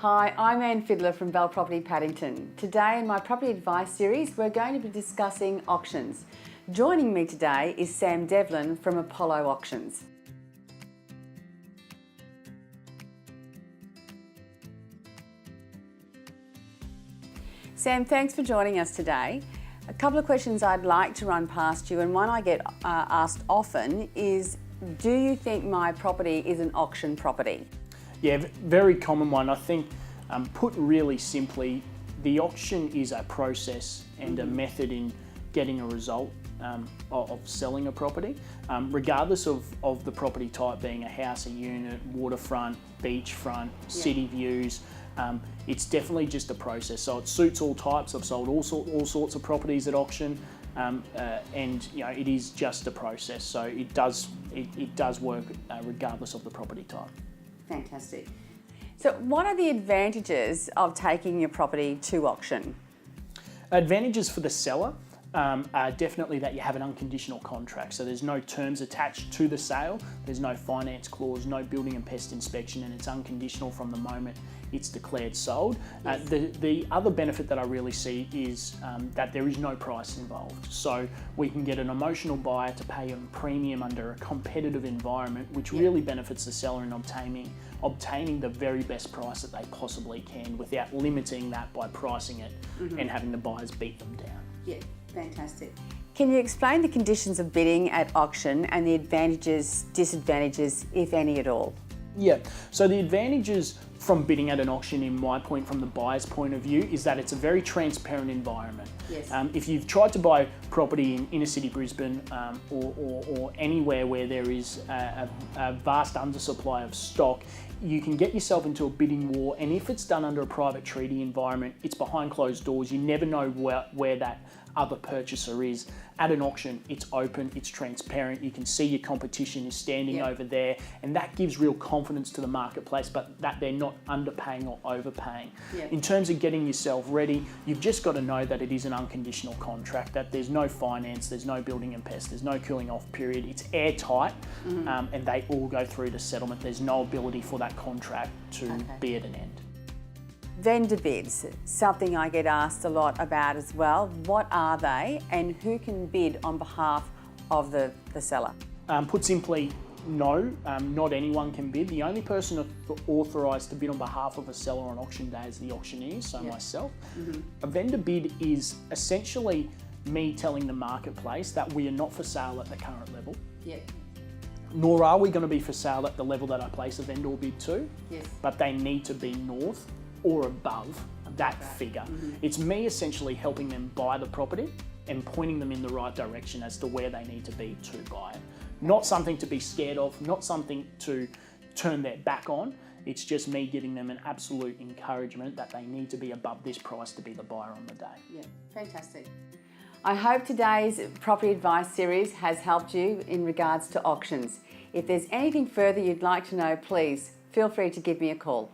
Hi, I'm Anne Fiddler from Bell Property Paddington. Today in my property advice series, we're going to be discussing auctions. Joining me today is Sam Devlin from Apollo Auctions. Sam, thanks for joining us today. A couple of questions I'd like to run past you, and one I get asked often is, do you think my property is an auction property? Yeah, very common one. I think, put really simply, the auction is a process and a method in getting a result of selling a property, regardless of the property type being a house, a unit, waterfront, beachfront, city views. It's definitely just a process. So it suits all types. I've sold all sorts of properties at auction, and you know, it is just a process. So it does work regardless of the property type. Fantastic. So what are the advantages of taking your property to auction? Advantages for the seller are definitely that you have an unconditional contract. So there's no terms attached to the sale, there's no finance clause, no building and pest inspection, and it's unconditional from the moment it's declared sold. Yes. The other benefit that I really see is that there is no price involved. So we can get an emotional buyer to pay a premium under a competitive environment, which really benefits the seller in obtaining the very best price that they possibly can without limiting that by pricing it and having the buyers beat them down. Yeah, fantastic. Can you explain the conditions of bidding at auction and the advantages, disadvantages, if any at all? Yeah, so the advantages from bidding at an auction, from the buyer's point of view, is that it's a very transparent environment. Yes. If you've tried to buy property in inner city Brisbane or anywhere where there is a vast undersupply of stock, you can get yourself into a bidding war, and if it's done under a private treaty environment, it's behind closed doors. You never know where that other purchaser is. At an auction, it's open, it's transparent, you can see your competition is standing over there, and that gives real confidence to the marketplace, but that they're not underpaying or overpaying. In terms of getting yourself ready, you've just got to know that it is an unconditional contract, that there's no finance, there's no building and pest, there's no cooling off period, it's airtight, and they all go through to settlement. There's no ability for that contract to be at an end. Vendor bids, something I get asked a lot about as well. What are they, and who can bid on behalf of the seller? Put simply, no, not anyone can bid. The only person authorised to bid on behalf of a seller on auction day is the auctioneer, so myself. A vendor bid is essentially me telling the marketplace that we are not for sale at the current level. Nor are we going to be for sale at the level that I place a vendor bid to, but they need to be north or above that figure. It's me essentially helping them buy the property and pointing them in the right direction as to where they need to be to buy it. Not something to be scared of, not something to turn their back on. It's just me giving them an absolute encouragement that they need to be above this price to be the buyer on the day. Yeah, fantastic. I hope today's property advice series has helped you in regards to auctions. If there's anything further you'd like to know, please feel free to give me a call.